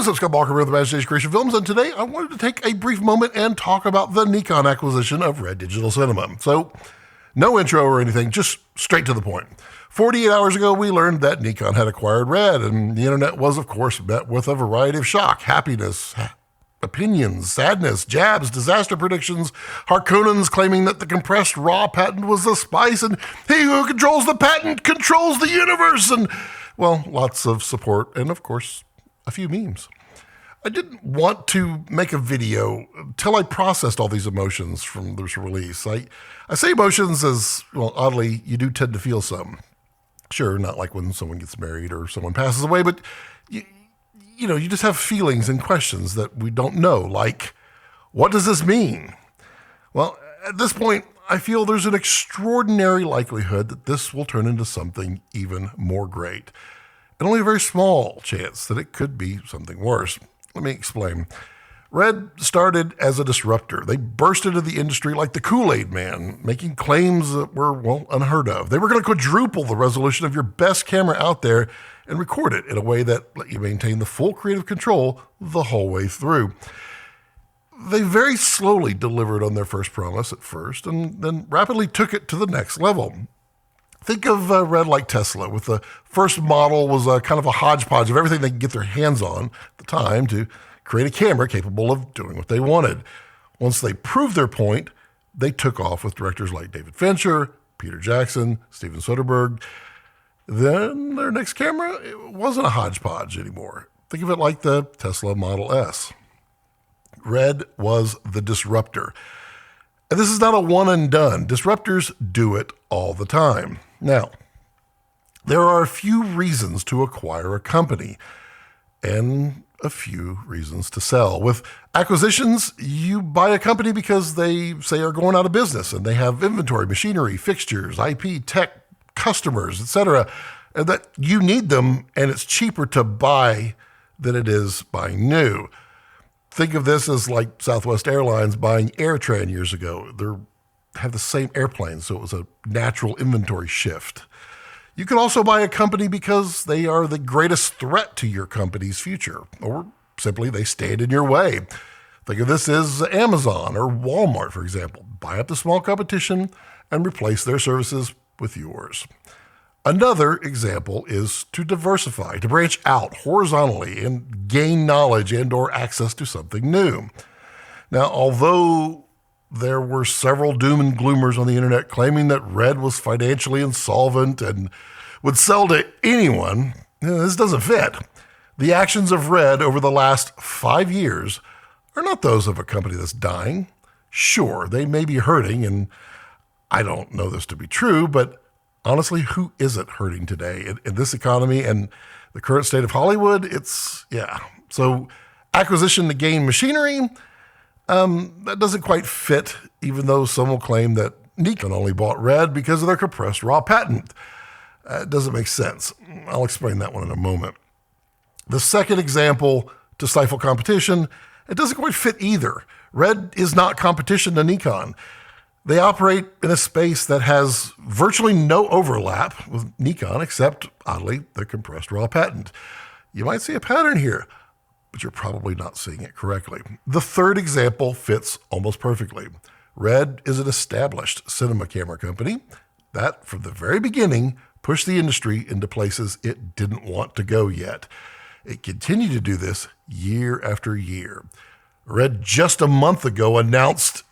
What's up, Scott Balker with Imagination Creation Films, and today I wanted to take a brief moment and talk about the Nikon acquisition of Red Digital Cinema. So, no intro or anything, just straight to the point. 48 hours ago, we learned that Nikon had acquired Red, and the internet was, of course, met with a variety of shock, happiness, opinions, sadness, jabs, disaster predictions, Harkonnens claiming that the compressed RAW patent was the spice, and he who controls the patent controls the universe, and, well, lots of support, and of course, a few memes. I didn't want to make a video until I processed all these emotions from this release. I say emotions as, well, oddly, you do tend to feel some. Sure, not like when someone gets married or someone passes away, but you just have feelings and questions that we don't know, like, what does this mean? Well, at this point, I feel there's an extraordinary likelihood that this will turn into something even more great. And only a very small chance that it could be something worse. Let me explain. Red started as a disruptor. They burst into the industry like the Kool-Aid Man, making claims that were, well, unheard of. They were going to quadruple the resolution of your best camera out there and record it in a way that let you maintain the full creative control the whole way through. They very slowly delivered on their first promise at first and then rapidly took it to the next level. Think of Red like Tesla, with the first model was a kind of a hodgepodge of everything they could get their hands on at the time to create a camera capable of doing what they wanted. Once they proved their point, they took off with directors like David Fincher, Peter Jackson, Steven Soderbergh. Then their next camera, it wasn't a hodgepodge anymore. Think of it like the Tesla Model S. Red was the disruptor. And this is not a one and done. Disruptors do it all the time. Now, there are a few reasons to acquire a company and a few reasons to sell. With acquisitions, you buy a company because they say are going out of business and they have inventory, machinery, fixtures, IP, tech, customers, etc., and that you need them and it's cheaper to buy than it is buying new. Think of this as like Southwest Airlines buying AirTran years ago. They have the same airplanes, so it was a natural inventory shift. You could also buy a company because they are the greatest threat to your company's future, or simply they stand in your way. Think of this as Amazon or Walmart, for example. Buy up the small competition and replace their services with yours. Another example is to diversify, to branch out horizontally and gain knowledge and or access to something new. Now, although there were several doom and gloomers on the internet claiming that Red was financially insolvent and would sell to anyone, this doesn't fit. The actions of Red over the last 5 years are not those of a company that's dying. Sure, they may be hurting, and I don't know this to be true, but honestly, who isn't hurting today? In this economy and the current state of Hollywood, So acquisition to gain machinery, that doesn't quite fit, even though some will claim that Nikon only bought Red because of their compressed RAW patent. It doesn't make sense. I'll explain that one in a moment. The second example, to stifle competition, it doesn't quite fit either. Red is not competition to Nikon. They operate in a space that has virtually no overlap with Nikon, except, oddly, the compressed RAW patent. You might see a pattern here, but you're probably not seeing it correctly. The third example fits almost perfectly. Red is an established cinema camera company that, from the very beginning, pushed the industry into places it didn't want to go yet. It continued to do this year after year. Red just a month ago announced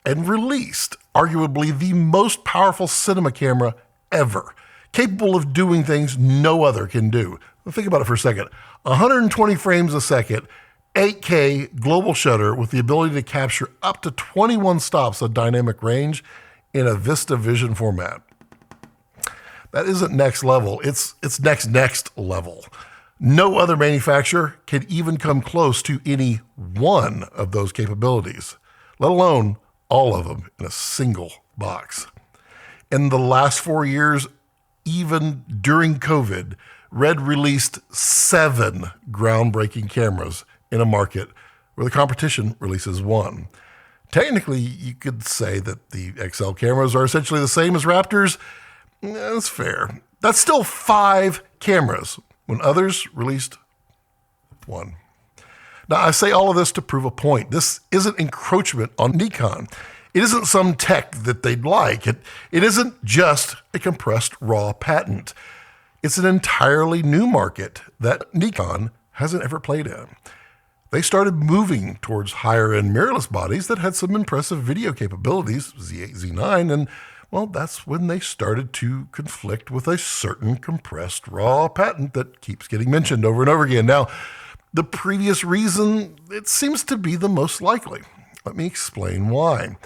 and released arguably the most powerful cinema camera ever, capable of doing things no other can do. Think about it for a second. 120 frames a second, 8K global shutter with the ability to capture up to 21 stops of dynamic range in a Vista Vision format. That isn't next level, it's next level. No other manufacturer can even come close to any one of those capabilities, let alone all of them in a single box. In the last 4 years, even during COVID, Red released 7 groundbreaking cameras in a market where the competition releases 1. Technically, you could say that the XL cameras are essentially the same as Raptors. That's fair. That's still 5 cameras when others released 1. Now, I say all of this to prove a point. This isn't encroachment on Nikon. It isn't some tech that they'd like. It isn't just a compressed RAW patent. It's an entirely new market that Nikon hasn't ever played in. They started moving towards higher-end mirrorless bodies that had some impressive video capabilities, Z8, Z9, and, well, that's when they started to conflict with a certain compressed RAW patent that keeps getting mentioned over and over again. Now, the previous reason, it seems to be the most likely. Let me explain why.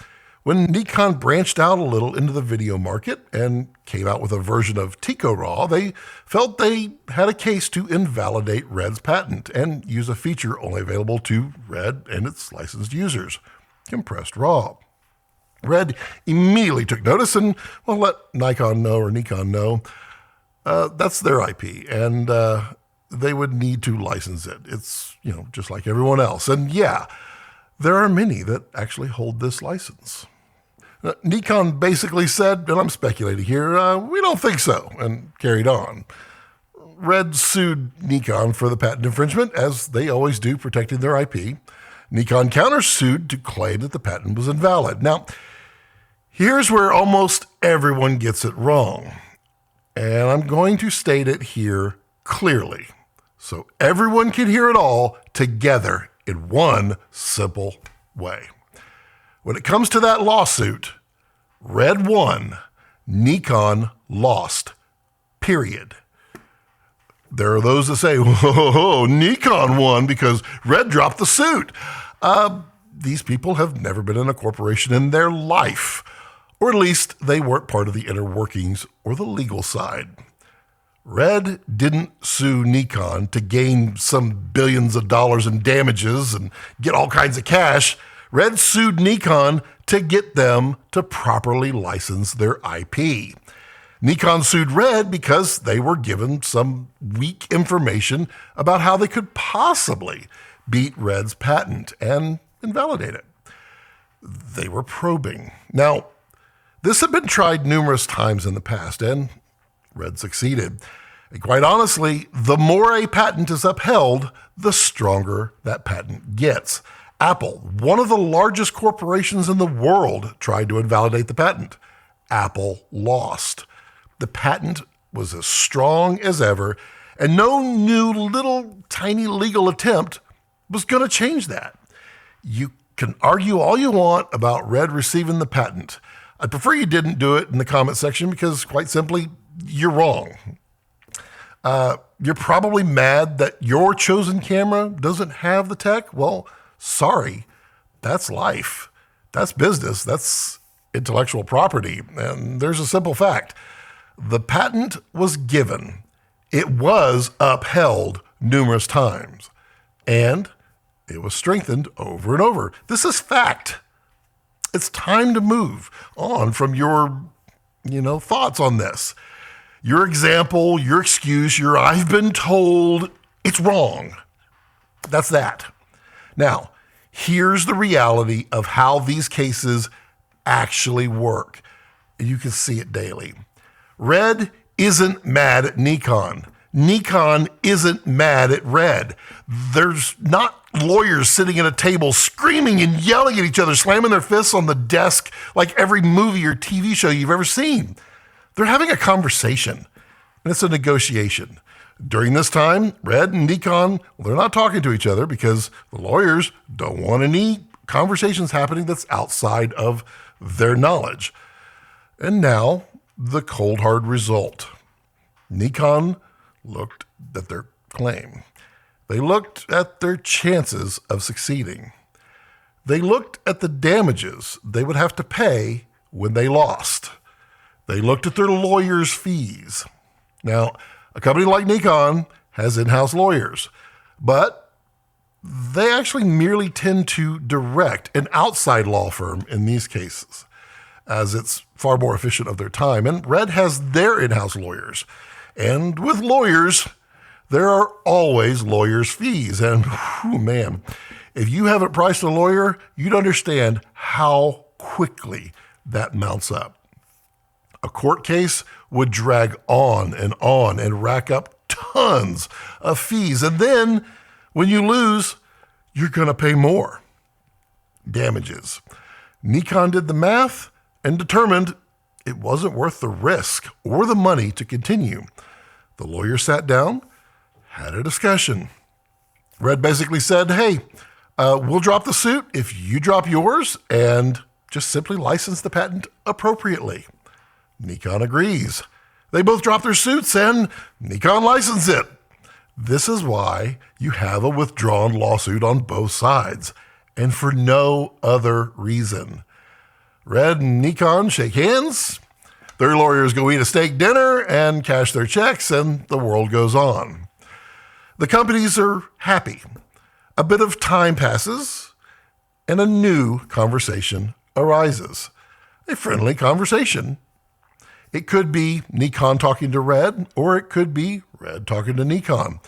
When Nikon branched out a little into the video market and came out with a version of Tico RAW, they felt they had a case to invalidate Red's patent and use a feature only available to Red and its licensed users, compressed RAW. Red immediately took notice and, well, let Nikon know that's their IP, and they would need to license it. It's, just like everyone else. And yeah, there are many that actually hold this license. Nikon basically said, and I'm speculating here, we don't think so, and carried on. Red sued Nikon for the patent infringement, as they always do, protecting their IP. Nikon countersued to claim that the patent was invalid. Now, here's where almost everyone gets it wrong, and I'm going to state it here clearly, so everyone can hear it all together in one simple way. When it comes to that lawsuit, Red won, Nikon lost, period. There are those that say, whoa, Nikon won because Red dropped the suit. These people have never been in a corporation in their life, or at least they weren't part of the inner workings or the legal side. Red didn't sue Nikon to gain some billions of dollars in damages and get all kinds of cash. Red sued Nikon to get them to properly license their IP. Nikon sued Red because they were given some weak information about how they could possibly beat Red's patent and invalidate it. They were probing. Now, this had been tried numerous times in the past, and Red succeeded. And quite honestly, the more a patent is upheld, the stronger that patent gets. Apple, one of the largest corporations in the world, tried to invalidate the patent. Apple lost. The patent was as strong as ever, and no new little tiny legal attempt was going to change that. You can argue all you want about Red receiving the patent. I prefer you didn't do it in the comment section because, quite simply, you're wrong. You're probably mad that your chosen camera doesn't have the tech. Well, sorry, that's life. That's business. That's intellectual property. And there's a simple fact. The patent was given. It was upheld numerous times. And it was strengthened over and over. This is fact. It's time to move on from your, thoughts on this. Your example, your excuse, your I've been told, it's wrong. That's that. Now, here's the reality of how these cases actually work. You can see it daily. Red isn't mad at Nikon. Nikon isn't mad at Red. There's not lawyers sitting at a table screaming and yelling at each other, slamming their fists on the desk like every movie or TV show you've ever seen. They're having a conversation, and it's a negotiation. During this time, Red and Nikon, they're not talking to each other because the lawyers don't want any conversations happening that's outside of their knowledge. And now, the cold hard result. Nikon looked at their claim. They looked at their chances of succeeding. They looked at the damages they would have to pay when they lost. They looked at their lawyers' fees. Now, a company like Nikon has in-house lawyers, but they actually merely tend to direct an outside law firm in these cases, as it's far more efficient of their time. And Red has their in-house lawyers. And with lawyers, there are always lawyers' fees. And man, if you haven't priced a lawyer, you'd understand how quickly that mounts up. A court case would drag on and rack up tons of fees. And then when you lose, you're going to pay more. Damages. Nikon did the math and determined it wasn't worth the risk or the money to continue. The lawyer sat down, had a discussion. Red basically said, hey, we'll drop the suit if you drop yours and just simply license the patent appropriately. Nikon agrees. They both drop their suits and Nikon licensed it. This is why you have a withdrawn lawsuit on both sides, and for no other reason. Red and Nikon shake hands, their lawyers go eat a steak dinner and cash their checks, and the world goes on. The companies are happy. A bit of time passes, and a new conversation arises. A friendly conversation. It could be Nikon talking to Red, or it could be Red talking to Nikon.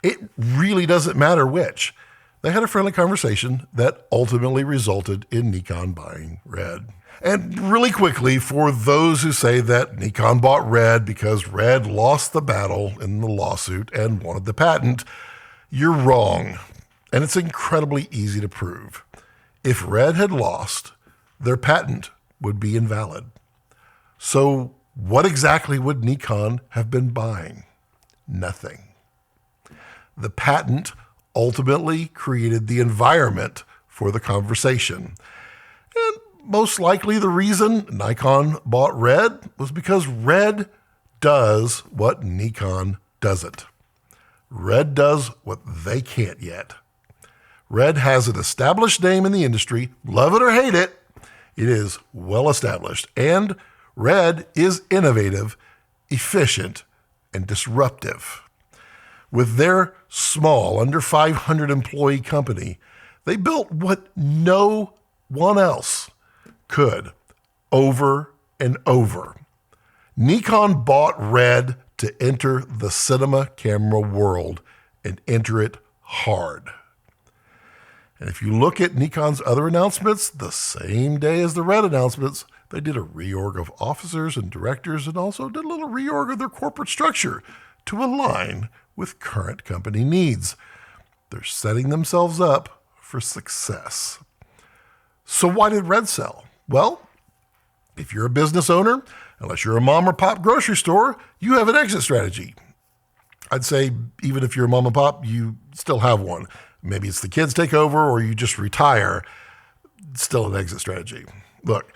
It really doesn't matter which. They had a friendly conversation that ultimately resulted in Nikon buying Red. And really quickly, for those who say that Nikon bought Red because Red lost the battle in the lawsuit and wanted the patent, you're wrong. And it's incredibly easy to prove. If Red had lost, their patent would be invalid. So what exactly would Nikon have been buying? Nothing. The patent ultimately created the environment for the conversation. And most likely the reason Nikon bought Red was because Red does what Nikon doesn't. Red does what they can't yet. Red has an established name in the industry, love it or hate it, it is well established. And Red is innovative, efficient, and disruptive. With their small, under 500 employee company, they built what no one else could over and over. Nikon bought Red to enter the cinema camera world and enter it hard. And if you look at Nikon's other announcements, the same day as the Red announcements, they did a reorg of officers and directors and also did a little reorg of their corporate structure to align with current company needs. They're setting themselves up for success. So why did Red sell? Well, if you're a business owner, unless you're a mom or pop grocery store, you have an exit strategy. I'd say even if you're a mom and pop, you still have one. Maybe it's the kids take over or you just retire. It's still an exit strategy. Look,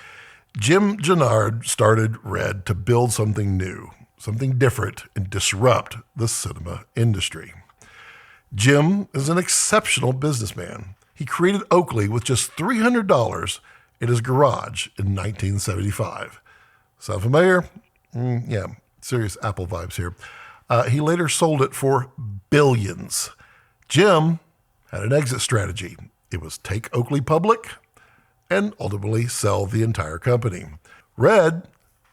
Jim Gennard started Red to build something new, something different, and disrupt the cinema industry. Jim is an exceptional businessman. He created Oakley with just $300 in his garage in 1975. Sound familiar? Yeah, serious Apple vibes here. He later sold it for billions. Jim had an exit strategy. It was take Oakley public and ultimately sell the entire company. Red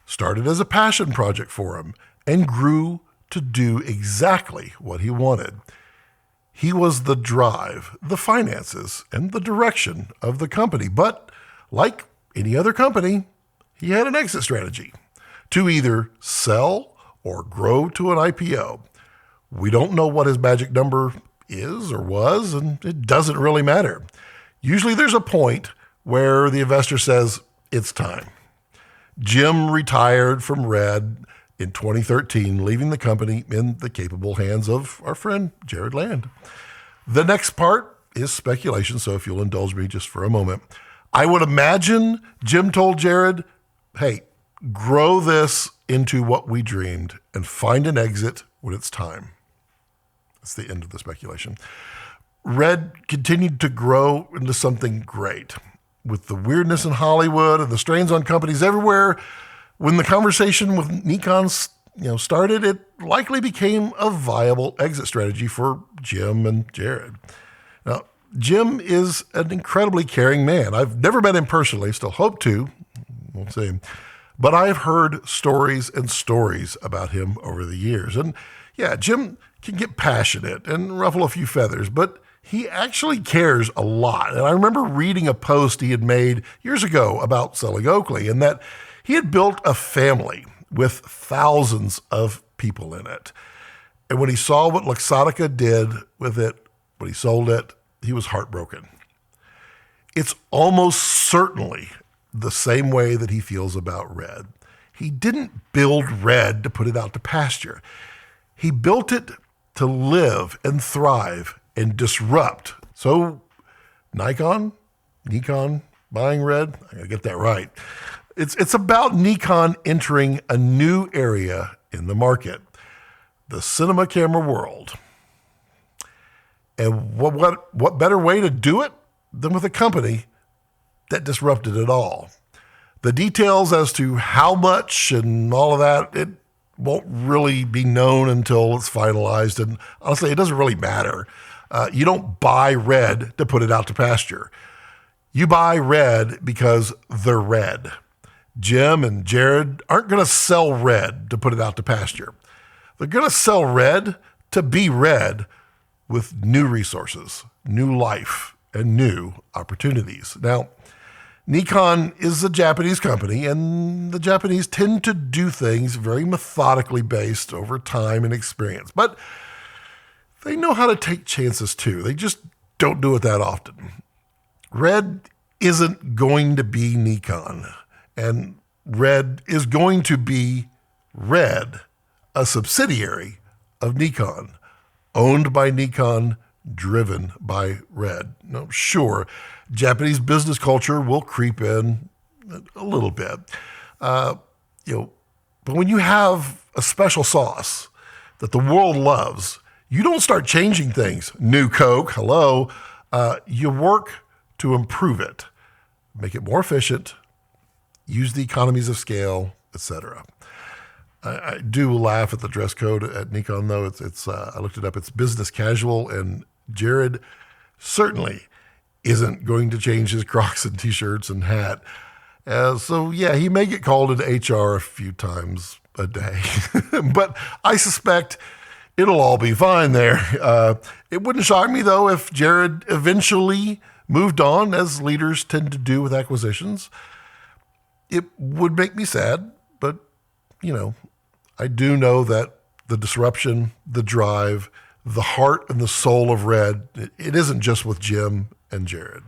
started as a passion project for him and grew to do exactly what he wanted. He was the drive, the finances, and the direction of the company. But like any other company, he had an exit strategy to either sell or grow to an IPO. We don't know what his magic number is or was, and it doesn't really matter. Usually there's a point where the investor says, it's time. Jim retired from Red in 2013, leaving the company in the capable hands of our friend Jared Land. The next part is speculation, so if you'll indulge me just for a moment. I would imagine Jim told Jared, hey, grow this into what we dreamed and find an exit when it's time. That's the end of the speculation. Red continued to grow into something great. With the weirdness in Hollywood and the strains on companies everywhere, when the conversation with Nikon started, it likely became a viable exit strategy for Jim and Jared. Now, Jim is an incredibly caring man. I've never met him personally, still hope to. We'll see. But I've heard stories and stories about him over the years. And yeah, Jim can get passionate and ruffle a few feathers, but he actually cares a lot. And I remember reading a post he had made years ago about selling Oakley and that he had built a family with thousands of people in it. And when he saw what Luxottica did with it, when he sold it, he was heartbroken. It's almost certainly the same way that he feels about Red. He didn't build Red to put it out to pasture. He built it to live and thrive and disrupt. So Nikon Buying Red, I gotta get that right. It's about Nikon entering a new area in the market, the cinema camera world. And what better way to do it than with a company that disrupted it all? The details as to how much and all of that, it won't really be known until it's finalized. And honestly, it doesn't really matter. You don't buy Red to put it out to pasture. You buy Red because they're Red. Jim and Jared aren't going to sell Red to put it out to pasture. They're going to sell Red to be Red with new resources, new life, and new opportunities. Now, Nikon is a Japanese company, and the Japanese tend to do things very methodically based over time and experience. But they know how to take chances too. They just don't do it that often. Red isn't going to be Nikon, and Red is going to be Red, a subsidiary of Nikon, owned by Nikon, driven by Red. Now, sure, Japanese business culture will creep in a little bit, but when you have a special sauce that the world loves, you don't start changing things. New Coke, hello. You work to improve it, make it more efficient, use the economies of scale, etc. I do laugh at the dress code at Nikon, though. I looked it up. It's business casual, and Jared certainly isn't going to change his Crocs and T-shirts and hat. So yeah, he may get called into HR a few times a day, but I suspect it'll all be fine there. It wouldn't shock me, though, if Jared eventually moved on, as leaders tend to do with acquisitions. It would make me sad, but, I do know that the disruption, the drive, the heart and the soul of Red, it isn't just with Jim and Jared.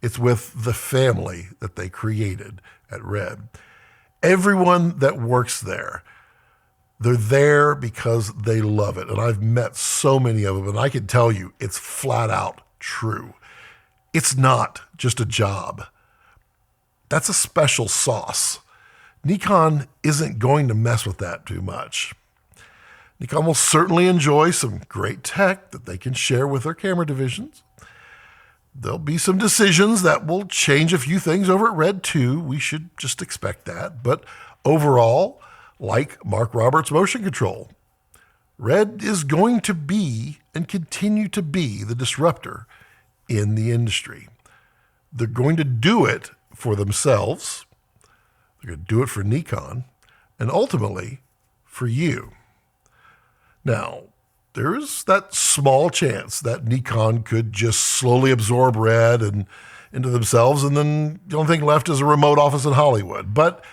It's with the family that they created at Red. Everyone that works there, they're there because they love it. And I've met so many of them, and I can tell you it's flat out true. It's not just a job. That's a special sauce. Nikon isn't going to mess with that too much. Nikon will certainly enjoy some great tech that they can share with their camera divisions. There'll be some decisions that will change a few things over at Red too. We should just expect that. But overall, like Mark Roberts' motion control, Red is going to be and continue to be the disruptor in the industry. They're going to do it for themselves. They're going to do it for Nikon, and ultimately for you. Now, there is that small chance that Nikon could just slowly absorb Red and into themselves, and then the only thing left is a remote office in Hollywood. But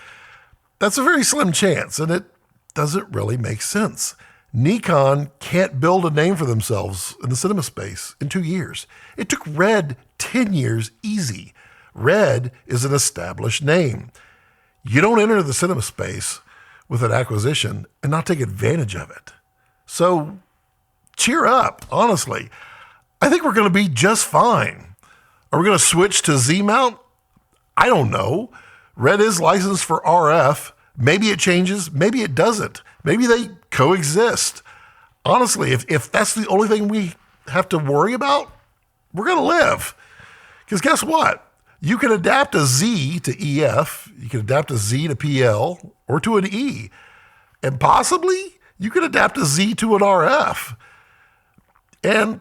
that's a very slim chance, and it doesn't really make sense. Nikon can't build a name for themselves in the cinema space in 2 years. It took Red 10 years easy. Red is an established name. You don't enter the cinema space with an acquisition and not take advantage of it. So cheer up, honestly. I think we're going to be just fine. Are we going to switch to Z-mount? I don't know. Red is licensed for RF. Maybe it changes, maybe it doesn't. Maybe they coexist. Honestly, if that's the only thing we have to worry about, we're going to live. Because guess what? You can adapt a Z to EF, you can adapt a Z to PL, or to an E. And possibly, you can adapt a Z to an RF. And,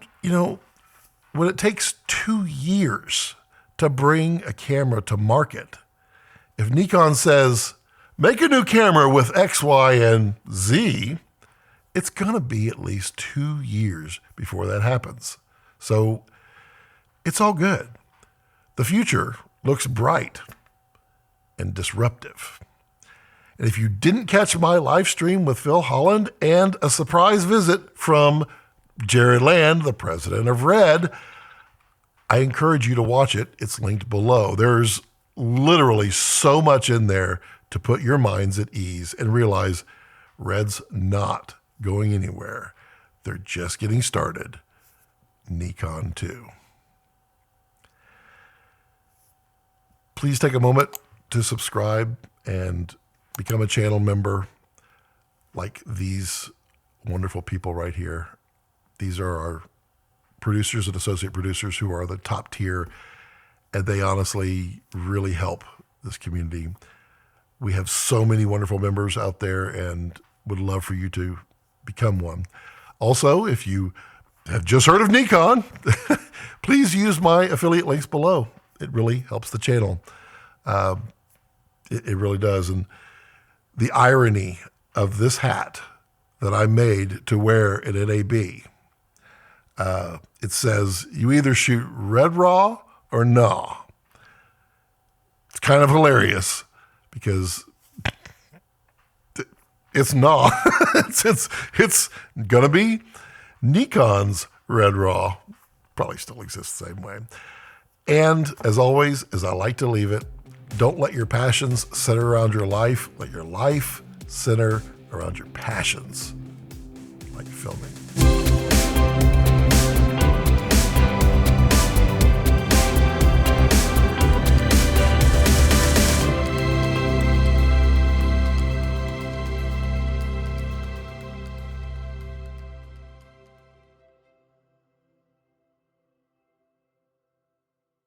when it takes 2 years to bring a camera to market, if Nikon says, make a new camera with X, Y, and Z, it's going to be at least 2 years before that happens. So it's all good. The future looks bright and disruptive. And if you didn't catch my live stream with Phil Holland and a surprise visit from Jared Land, the president of Red, I encourage you to watch it. It's linked below. There's literally so much in there to put your minds at ease and realize Red's not going anywhere. They're just getting started. Nikon too. Please take a moment to subscribe and become a channel member like these wonderful people right here. These are our producers and associate producers who are the top tier, and they honestly really help this community. We have so many wonderful members out there and would love for you to become one. Also, if you have just heard of Nikon, please use my affiliate links below. It really helps the channel. It really does. And the irony of this hat that I made to wear at NAB, it says, you either shoot red raw or nah. It's kind of hilarious because it's nah. it's going to be Nikon's red raw. Probably still exists the same way. And as always, as I like to leave it, don't let your passions center around your life. Let your life center around your passions, like filming.